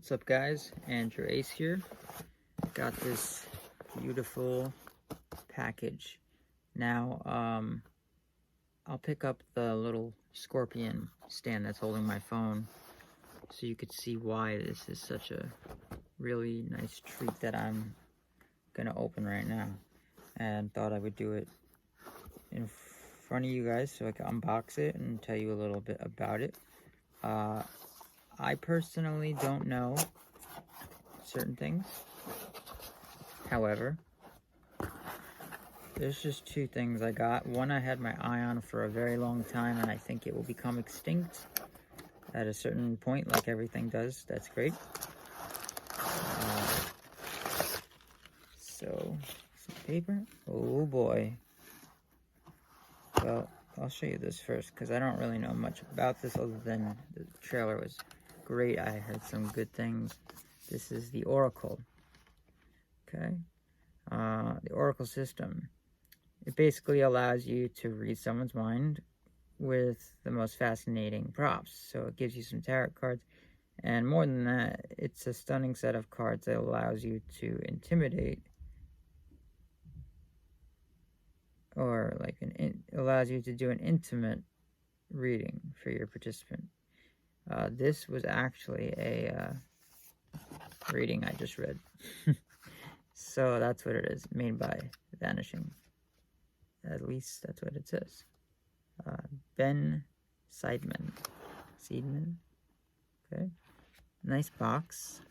What's up, guys? Andrew Ace here. Got this beautiful package. Now, I'll pick up the little scorpion stand that's holding my phone so you could see why this is such a really nice treat that I'm gonna open right now, and thought I would do it in front of you guys so I can unbox it and tell you a little bit about it. I personally don't know certain things. However, there's just two things I got. One I had my eye on for a very long time, and I think it will become extinct at a certain point, like everything does. That's great. So, some paper. Oh boy. Well, I'll show you this first, because I don't really know much about this other than the trailer was great. I heard some good things. This is the Oracle. Okay. The Oracle system. It basically allows you to read someone's mind with the most fascinating props. So it gives you some tarot cards. And more than that, it's a stunning set of cards that allows you to intimidate, or like allows you to do an intimate reading for your participant. This was actually a reading I just read. So that's what it is, made by Vanishing. At least that's what it says. Ben Seidman. Okay. Nice box.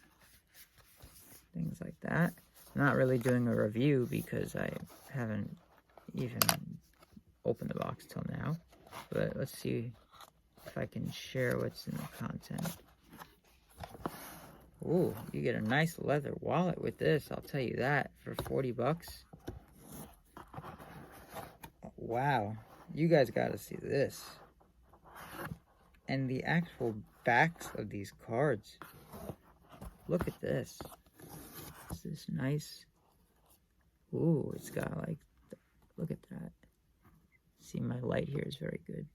Things like that. I'm not really doing a review because I haven't even opened the box till now. But let's see if I can share what's in the content. Ooh, you get a nice leather wallet with this, I'll tell you that, for 40 bucks. Wow, you guys gotta see this. And the actual backs of these cards. Look at this. Is this nice? Ooh, it's got like, look at that. See, my light here is very good.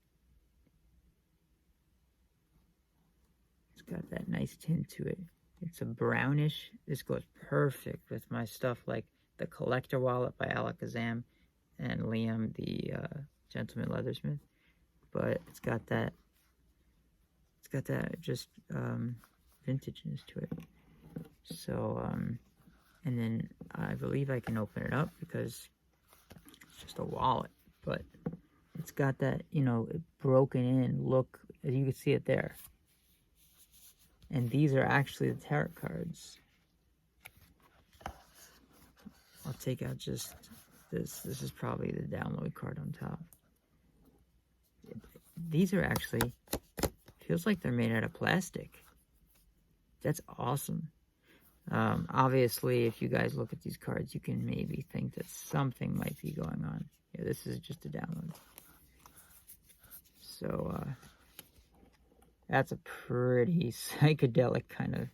It's got that nice tint to it. It's a brownish. This goes perfect with my stuff like the Collector Wallet by Alakazam and Liam, the Gentleman Leathersmith. But it's got that just vintageness to it. So, and then I believe I can open it up because it's just a wallet. But it's got that, you know, broken in look, as you can see it there. And these are actually the tarot cards. I'll take out just this. This is probably the download card on top. These are actually, feels like they're made out of plastic. That's awesome. Obviously, if you guys look at these cards, you can maybe think that something might be going on. Yeah, this is just a download. So, that's a pretty psychedelic kind of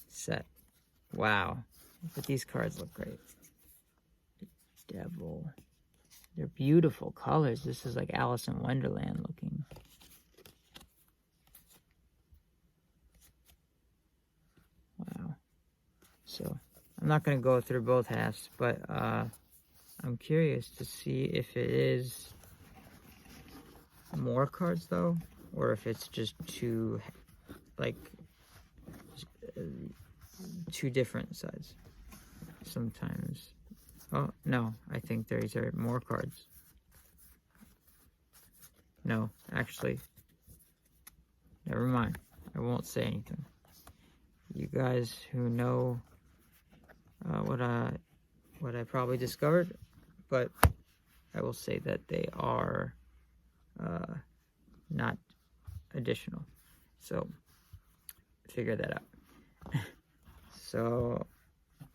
set. Wow. But these cards look great. Devil. They're beautiful colors. This is like Alice in Wonderland looking. Wow. So, I'm not going to go through both halves, but I'm curious to see if it is more cards though, or if it's just two, like, two different sides. Sometimes. Oh, no, I think these are more cards. No, actually, never mind. I won't say anything. You guys who know what I probably discovered, but I will say that they are not additional. So, figure that out. So,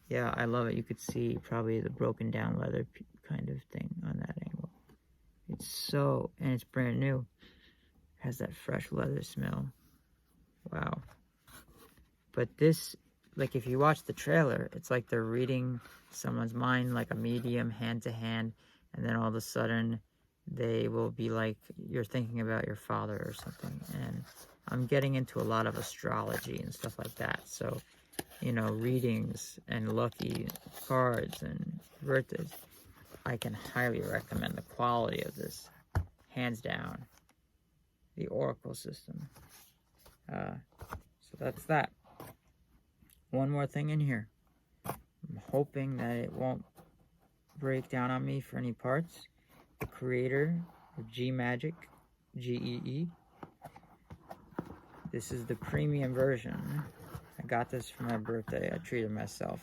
yeah, I love it. You could see probably the broken down leather kind of thing on that angle. It's so, and it's brand new. It has that fresh leather smell. Wow. But this, like if you watch the trailer, it's like they're reading someone's mind like a medium, hand to hand, and then all of a sudden they will be like, you're thinking about your father or something. And I'm getting into a lot of astrology and stuff like that. So, you know, readings and lucky cards and birthdays. I can highly recommend the quality of this, hands down. The Oracle system. So that's that. One more thing in here. I'm hoping that it won't break down on me for any parts. The creator of G Magic, GEE. This is the premium version. I got this for my birthday. I treated myself.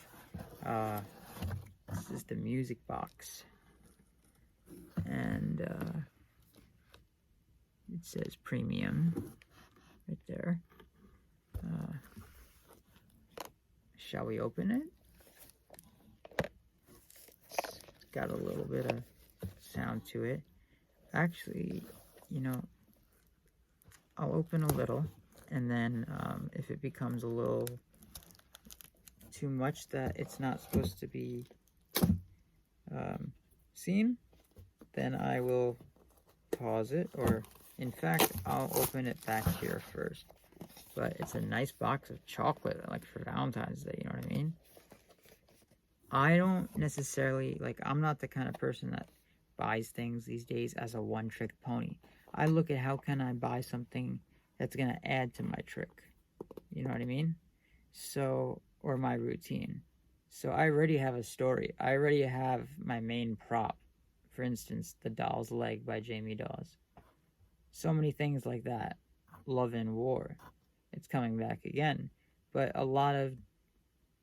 This is the music box. And it says premium right there. Shall we open it? It's got a little bit of sound to it. Actually, you know, I'll open a little, and then if it becomes a little too much that it's not supposed to be seen, then I will pause it, or in fact, I'll open it back here first. But it's a nice box of chocolate, like for Valentine's Day, you know what I mean? I don't necessarily, like, I'm not the kind of person that buys things these days as a one-trick pony. I look at how can I buy something that's going to add to my trick, you know what I mean? So, or my routine. So I already have a story. I already have my main prop. For instance, the Doll's Leg by Jamie Dawes. So many things like that. Love and War. It's coming back again. But a lot of,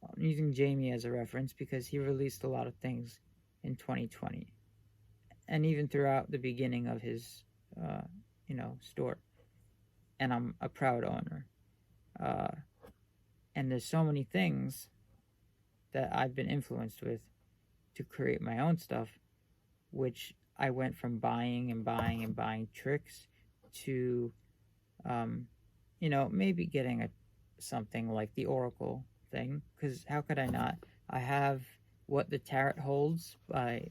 I'm using Jamie as a reference because he released a lot of things in 2020. And even throughout the beginning of his, you know, store. And I'm a proud owner. And there's so many things that I've been influenced with to create my own stuff, which I went from buying and buying and buying tricks to, you know, maybe getting something like the Oracle thing, because how could I not? I have What the Terret Holds by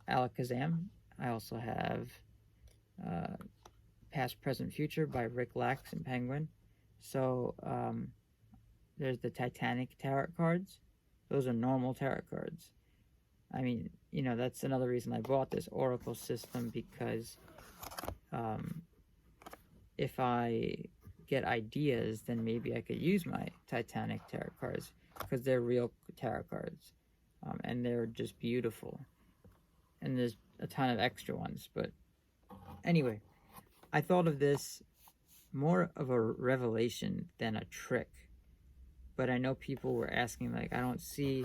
Alakazam. I also have Past, Present, Future by Rick Lax and Penguin. So there's the Titanic tarot cards. Those are normal tarot cards. I mean, you know, that's another reason I bought this Oracle system, because if I get ideas, then maybe I could use my Titanic tarot cards, because they're real tarot cards, and they're just beautiful. And there's a ton of extra ones, but anyway, I thought of this more of a revelation than a trick. But I know people were asking, like, I don't see,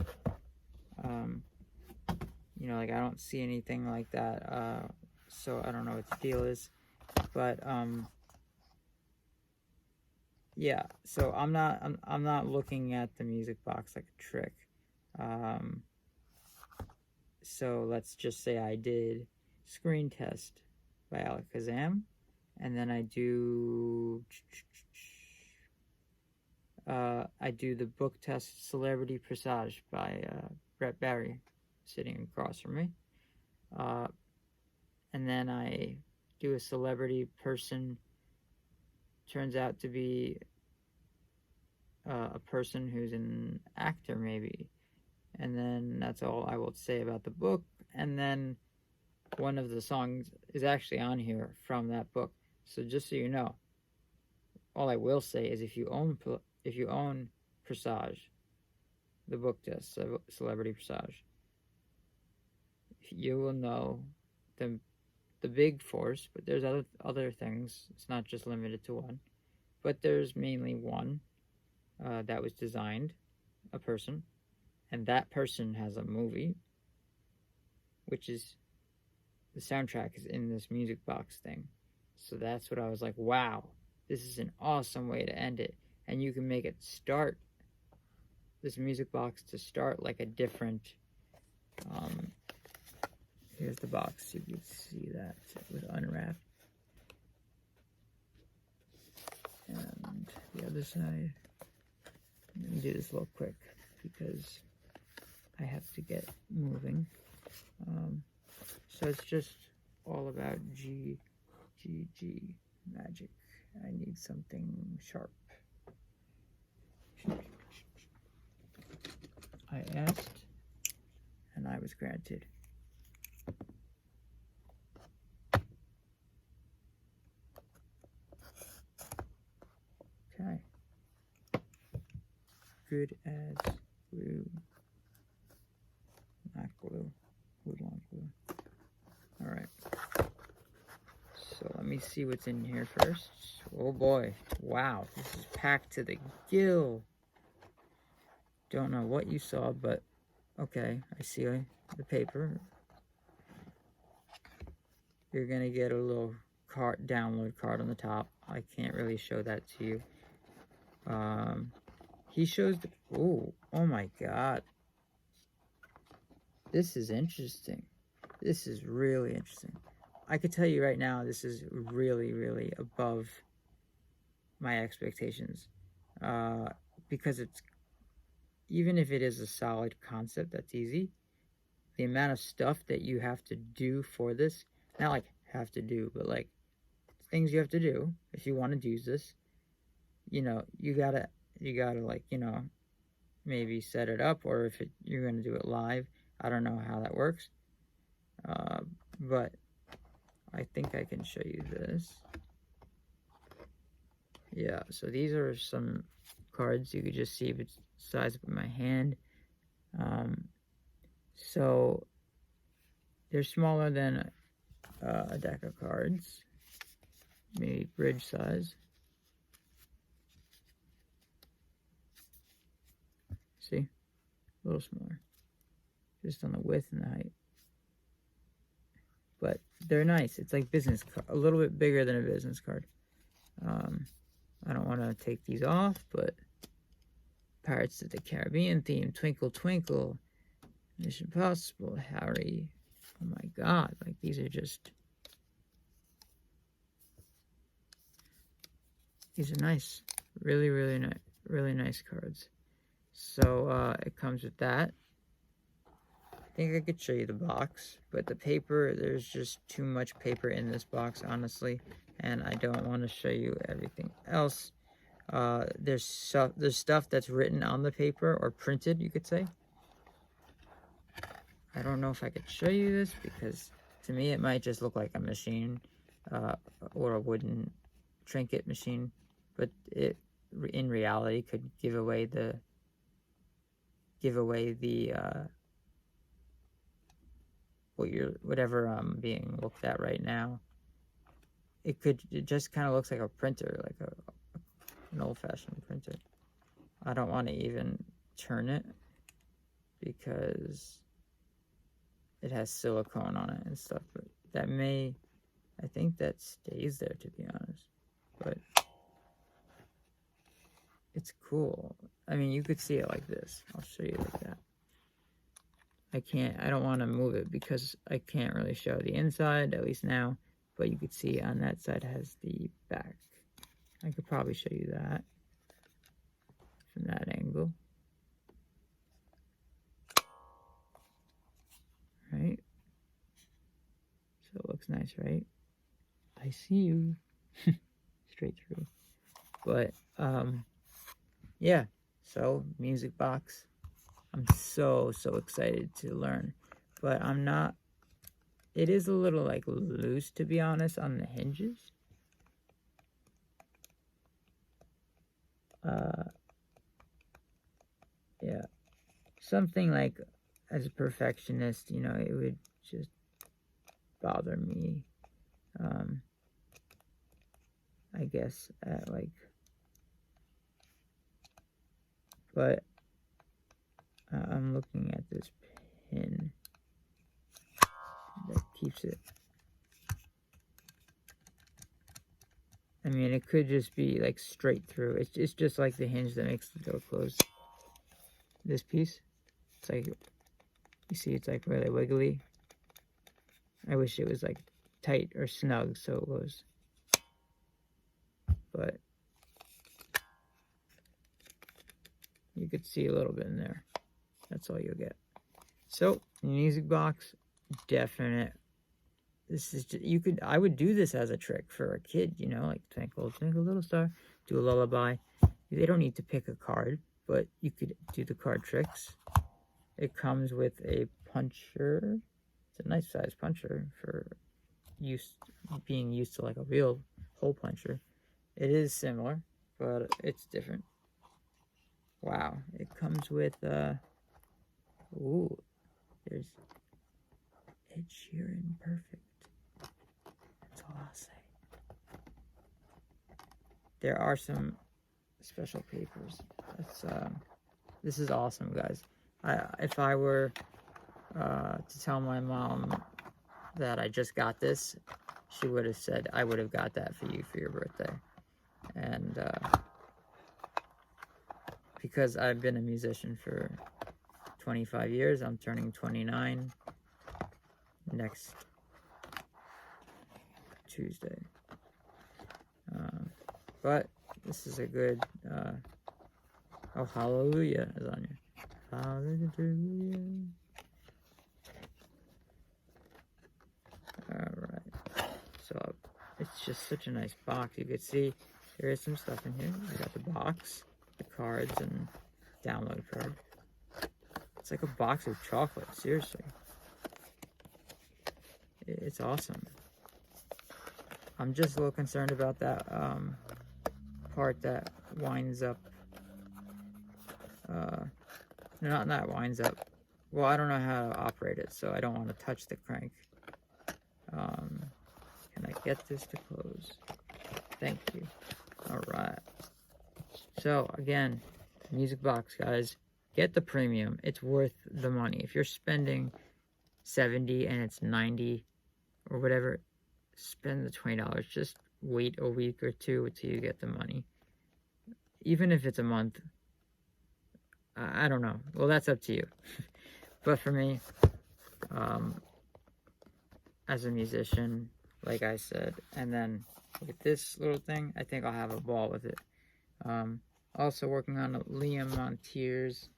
you know, like, I don't see anything like that, so I don't know what the deal is. But yeah, so I'm not looking at the music box like a trick. So let's just say I did Screen Test by Alakazam, and then I do the book test Celebrity Presage by Brett Barry, sitting across from me, and then I do a celebrity person. Turns out to be a person who's an actor, maybe. And then that's all I will say about the book. And then one of the songs is actually on here from that book. So just so you know, all I will say is if you own Presage, the book test, Celebrity Presage, you will know the big force, but there's other things. It's not just limited to one, but there's mainly one that was designed, a person, and that person has a movie, which is, the soundtrack is in this music box thing. So that's what I was like, wow, this is an awesome way to end it. And you can make it start, this music box to start like a different, here's the box, you can see that with unwrapped. And the other side, let me do this real quick because I have to get moving. So it's just all about G Magic I need something sharp. I asked, and I was granted. Okay. Good as glue. Not glue. Woodlawn glue. Alright. So let me see what's in here first. Oh boy. Wow. This is packed to the gill. Don't know what you saw, but okay. I see the paper. You're going to get a little download card on the top. I can't really show that to you. He shows the... Oh my god. This is interesting. This is really interesting. I could tell you right now, this is really, really above my expectations. Because it's... Even if it is a solid concept that's easy, the amount of stuff that you have to do for this... Not like have to do, but like things you have to do if you want to use this. You know, you gotta like, you know, maybe set it up, or if you're gonna do it live. I don't know how that works, but I think I can show you this. Yeah, so these are some cards. You could just see the size of my hand. So they're smaller than a deck of cards, maybe bridge size. See, a little smaller, just on the width and the height. But they're nice. It's like business card, a little bit bigger than a business card. I don't want to take these off, but Pirates of the Caribbean theme, Twinkle Twinkle, Mission Impossible, Harry. Oh my god, like these are just... These are nice. Really, really nice. Really nice cards. So it comes with that. I think I could show you the box, but the paper, there's just too much paper in this box, honestly, and I don't want to show you everything else. There's stuff that's written on the paper, or printed, you could say. I don't know if I could show you this, because to me it might just look like a machine, or a wooden trinket machine, but it in reality could give away the whatever I'm being looked at right now. It just kind of looks like a printer, like an old-fashioned printer. I don't want to even turn it because it has silicone on it and stuff, but that I think that stays there, to be honest, but it's cool. I mean, you could see it like this. I'll show you like that. I don't want to move it because I can't really show the inside, at least now, but you could see on that side has the back. I could probably show you that from that angle. Right? So it looks nice, right? I see you. Straight through. But, yeah. So, music box. I'm so excited to learn. But I'm not... It is a little, like, loose, to be honest, on the hinges. Yeah. Something like, as a perfectionist, you know, it would just bother me. I guess, like... But... I'm looking at this pin that keeps it. I mean, it could just be like straight through. It's just like the hinge that makes the door close. This piece, it's like, you see, it's like really wiggly. I wish it was like tight or snug so it was. But you could see a little bit in there. That's all you'll get. So, music box, definite this is just, I would do this as a trick for a kid, you know, like Twinkle, Twinkle, Little Star, do a lullaby. They don't need to pick a card, but you could do the card tricks. It comes with a puncher. It's a nice size puncher for being used to like a real hole puncher. It is similar, but it's different. Wow, it comes with ooh, there's Ed Sheeran, perfect. That's all I'll say. There are some special papers. This is awesome, guys. If I were to tell my mom that I just got this, she would have said, I would have got that for you for your birthday. And because I've been a musician for 25 years, I'm turning 29 next Tuesday. But this is a good, oh, hallelujah is on here. Hallelujah. Alright, so it's just such a nice box. You can see there is some stuff in here. I got the box, the cards, and download card. It's like a box of chocolate, seriously. It's awesome. I'm just a little concerned about that part that winds up. Not winds up. Well, I don't know how to operate it, so I don't want to touch the crank. Can I get this to close? Thank you. All right. So again, music box, guys. Get the premium. It's worth the money. If you're spending $70 and it's $90 or whatever, spend the $20. Just wait a week or two until you get the money. Even if it's a month, I don't know. Well, that's up to you. But for me, as a musician, like I said, and then with this little thing, I think I'll have a ball with it. Also working on a Liam Monteer's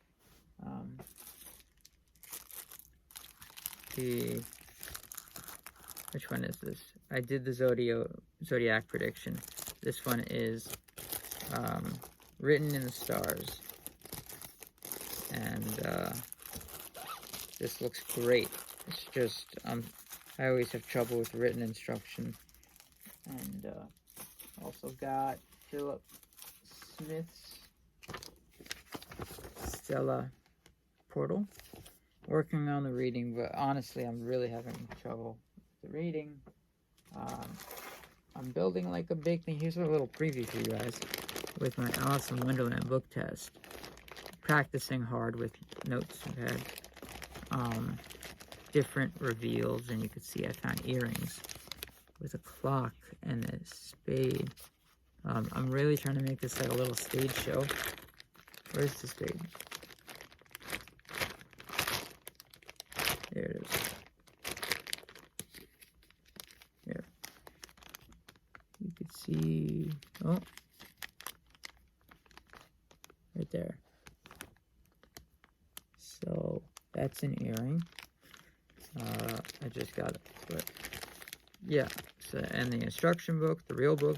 which one is this? I did the Zodiac prediction. This one is Written in the Stars. And this looks great. It's just, I always have trouble with written instruction. And also got Philip Smith's Stella Portal. Working on the reading, but honestly, I'm really having trouble with the reading. I'm building like a big thing. Here's a little preview for you guys with my Alice in Wonderland book test. Practicing hard with notes and pads. Different reveals, and you can see I found earrings with a clock and a spade. I'm really trying to make this like a little stage show. Where's the spade? There it is. Here. You could see, oh, right there. So that's an earring. I just got it, but yeah. So, and the instruction book, the real book,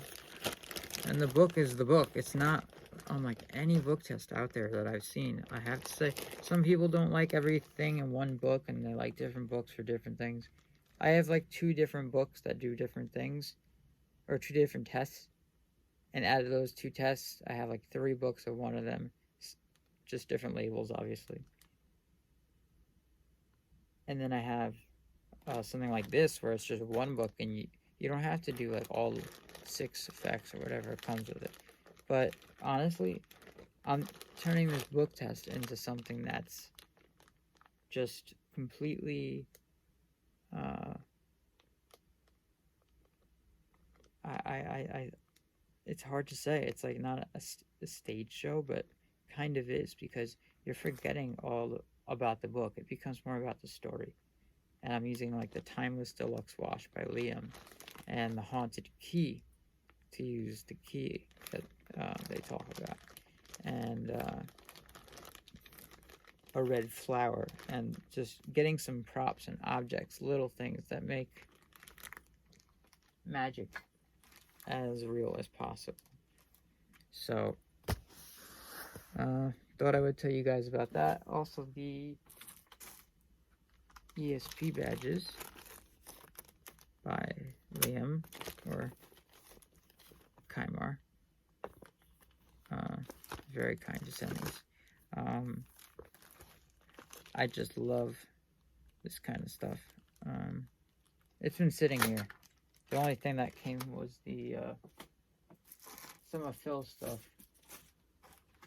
and the book is the book. It's not unlike any book test out there that I've seen. I have to say, some people don't like everything in one book, and they like different books for different things. I have like 2 different books that do different things, or 2 different tests, and out of those 2 tests, I have like 3 books of one of them, just different labels, obviously. And then I have something like this where it's just one book, and you don't have to do like all 6 effects or whatever comes with it. But honestly, I'm turning this book test into something that's just completely it's hard to say. It's like not a stage show, but kind of is, because you're forgetting all about the book. It becomes more about the story. And I'm using like the Timeless Deluxe Wash by Liam and the Haunted Key to use the key that they talk about, and a red flower, and just getting some props and objects, little things that make magic as real as possible. So, thought I would tell you guys about that. Also, the ESP badges by Liam or Kaimar. Very kind to send these. I just love this kind of stuff. It's been sitting here. The only thing that came was the some of Phil's stuff.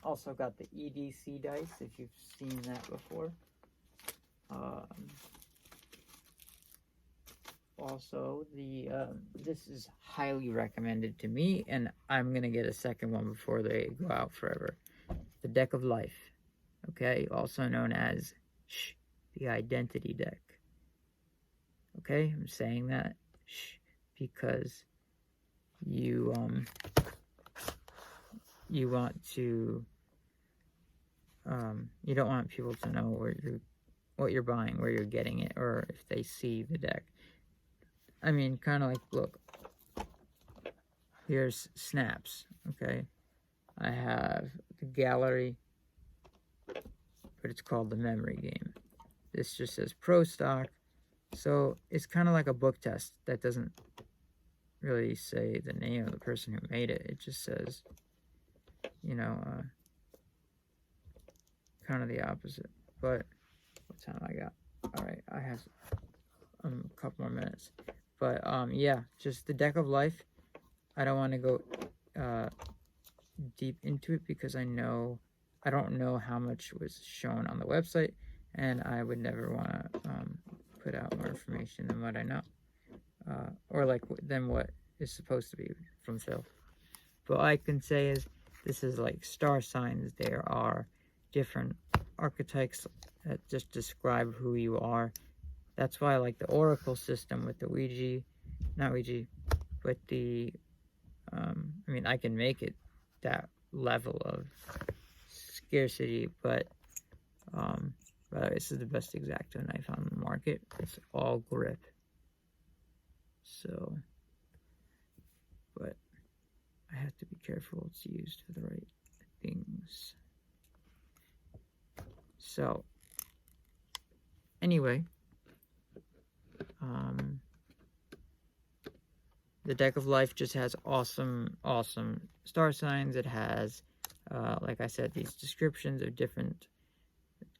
Also got the EDC dice, if you've seen that before. Also, this is highly recommended to me, and I'm gonna get a second one before they go out forever. The Deck of Life, okay, also known as the Identity Deck. Okay, I'm saying that because you want to you don't want people to know what you're buying, where you're getting it, or if they see the deck. I mean, kind of like, look, here's snaps, okay? I have the gallery, but it's called the memory game. This just says pro stock, so it's kind of like a book test that doesn't really say the name of the person who made it. It just says, you know, kind of the opposite. But what time I got? All right, I have a couple more minutes. But yeah, just the Deck of Life. I don't want to go deep into it because I don't know how much was shown on the website, and I would never want to put out more information than what I know, or like than what is supposed to be from Phil. But all I can say is this is like star signs. There are different archetypes that just describe who you are. That's why I like the Oracle system with the not Ouija, but the, I mean, I can make it that level of scarcity, but this is the best X-Acto knife on the market. It's all grip. So, but I have to be careful it's used for the right things. So, anyway, the Deck of Life just has awesome star signs. It has, like I said, these descriptions of different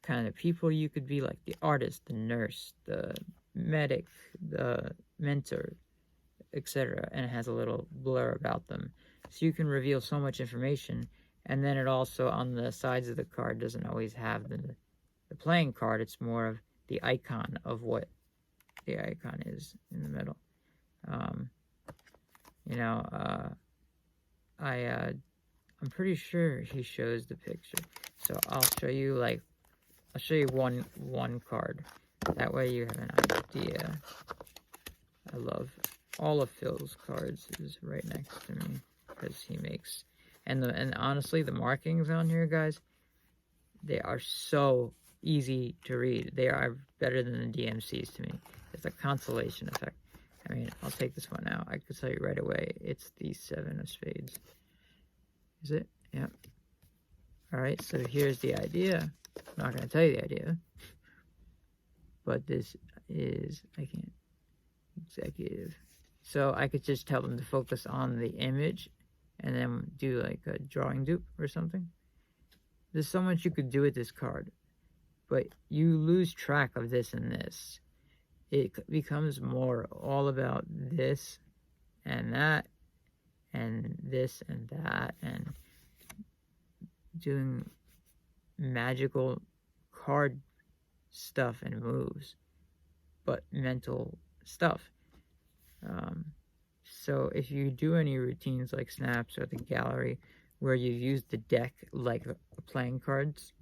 kind of people you could be, like the artist, the nurse, the medic, the mentor, etc. And it has a little blur about them. So you can reveal so much information. And then it also, on the sides of the card, doesn't always have the playing card. It's more of the icon of what the icon is in the middle. You know, I'm pretty sure he shows the picture. So I'll show you one card. That way you have an idea. I love all of Phil's cards is right next to me because he makes, and honestly, the markings on here, guys, they are so easy to read. They are better than the DMCs to me. It's a consolation effect. I mean, I'll take this one out. I could tell you right away. It's the 7 of Spades. Is it? Yep. Alright, so here's the idea. I'm not going to tell you the idea. But this is, I can't, executive. So I could just tell them to focus on the image and then do like a drawing dupe or something. There's so much you could do with this card. But you lose track of this and this. It becomes more all about this and that and this and that and doing magical card stuff and moves, but mental stuff. So if you do any routines like snaps or the gallery where you use the deck like playing cards,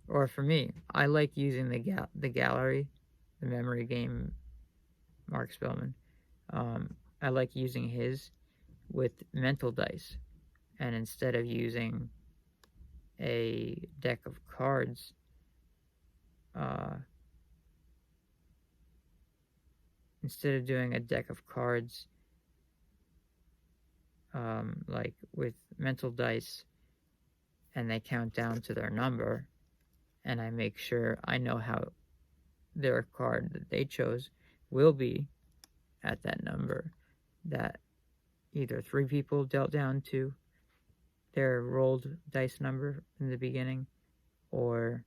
or for me, I like using the gallery, the memory game, Mark Spellman. I like using his with mental dice, and instead of using a deck of cards, instead of doing a deck of cards like with mental dice, and they count down to their number, and I make sure I know how their card that they chose will be at that number that either 3 people dealt down to their rolled dice number in the beginning, or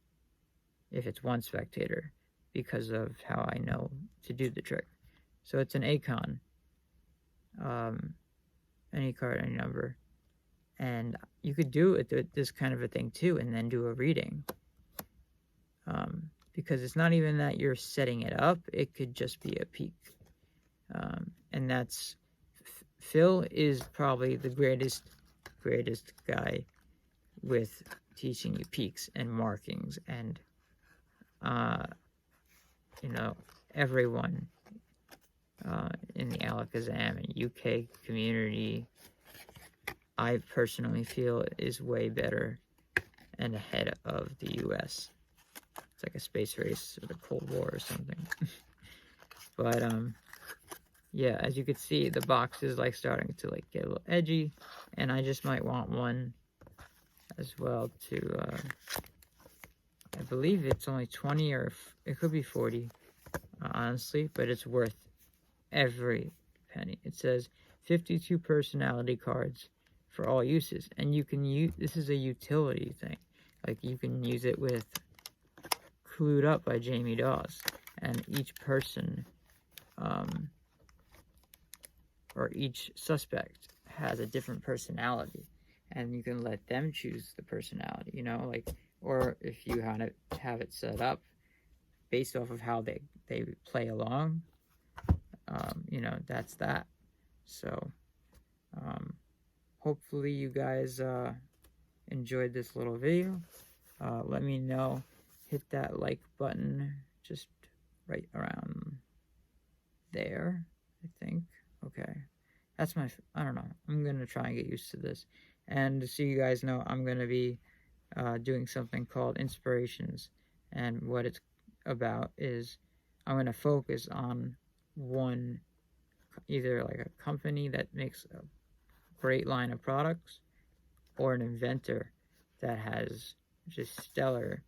if it's 1 spectator, because of how I know to do the trick. So it's an ACON, any card, any number. And you could do it this kind of a thing too, and then do a reading. Because it's not even that you're setting it up, it could just be a peek. And that's, Phil is probably the greatest guy with teaching you peaks and markings, and you know, everyone in the Alakazam and UK community, I personally feel is way better and ahead of the US. It's like a space race or the Cold War or something. But yeah, as you can see, the box is like starting to like get a little edgy, and I just might want one as well to I believe it's only 20, or it could be 40, honestly, but it's worth every penny. It says 52 personality cards for all uses, and you can use, this is a utility thing, like you can use it with Clued Up by Jamie Dawes, and each person or each suspect has a different personality, and you can let them choose the personality, you know, like, or if you have it set up based off of how they play along, you know, that's that. So hopefully you guys enjoyed this little video. Let me know, hit that like button just right around there, I think. Okay, that's my, I don't know, I'm gonna try and get used to this. And so you guys know, I'm gonna be doing something called Inspirations, and what it's about is I'm gonna focus on one, either like a company that makes a great line of products, or an inventor that has just stellar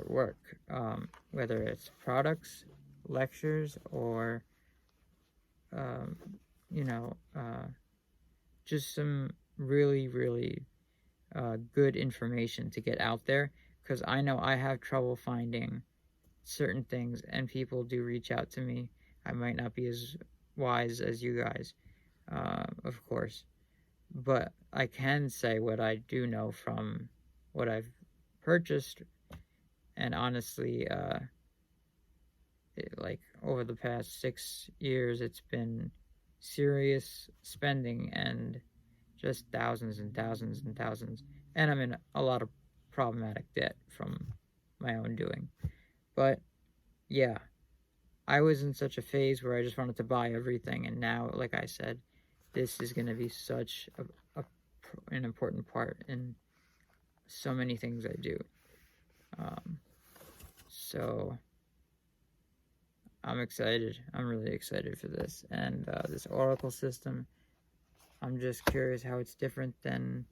work, whether it's products, lectures, or you know, just some really good information to get out there, because I know I have trouble finding certain things, and people do reach out to me. I might not be as wise as you guys, of course, but I can say what I do know from what I've purchased. And honestly, like over the past 6 years, it's been serious spending and just thousands and thousands and thousands, and I'm in a lot of problematic debt from my own doing. But yeah, I was in such a phase where I just wanted to buy everything, and now, like I said, this is going to be such an important part in so many things I do. So I'm excited. I'm really excited for this. And this Oracle system, I'm just curious how it's different than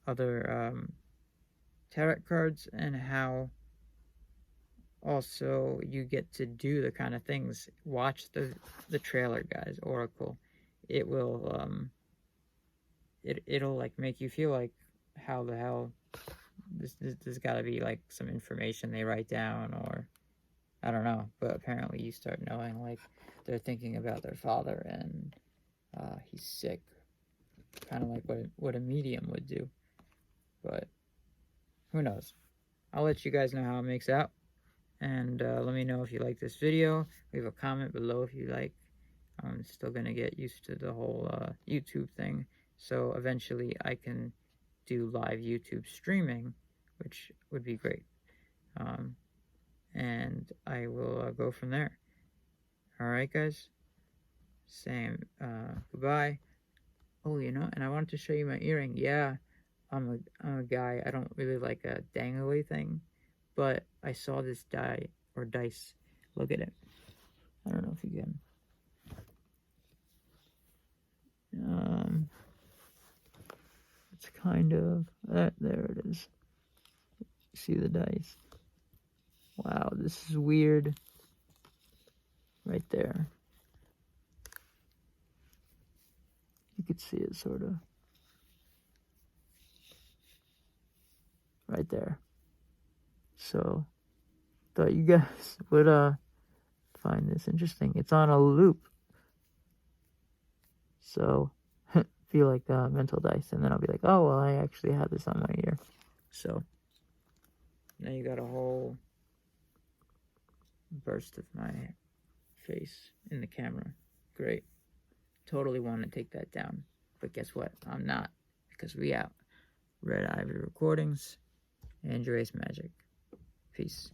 other terret cards, and how also you get to do the kind of things. Watch the trailer, guys. Oracle, it will it'll like make you feel like, how the hell, there's got to be like some information they write down, or I don't know, but apparently you start knowing, like, they're thinking about their father, and he's sick, kind of like what a medium would do. But who knows? I'll let you guys know how it makes out, and let me know if you like this video. Leave a comment below if you like. I'm still gonna get used to the whole YouTube thing, so eventually I can do live YouTube streaming, which would be great. And I will go from there. Alright, guys? Same. Goodbye. Oh, you know, and I wanted to show you my earring. Yeah, I'm a guy. I don't really like a dangly thing, but I saw this die or dice. Look at it. I don't know if you can. it's kind of, there it is. See the dice. Wow, this is weird. Right there. You could see it sort of. Right there. So, thought you guys would find this interesting. It's on a loop. So, feel like mental dice, and then I'll be like, oh, well, I actually had this on my ear. So, now you got a whole burst of my face in the camera. Great. Totally want to take that down. But guess what? I'm not. Because we out. Red Ivory Recordings and Andreas Magic. Peace.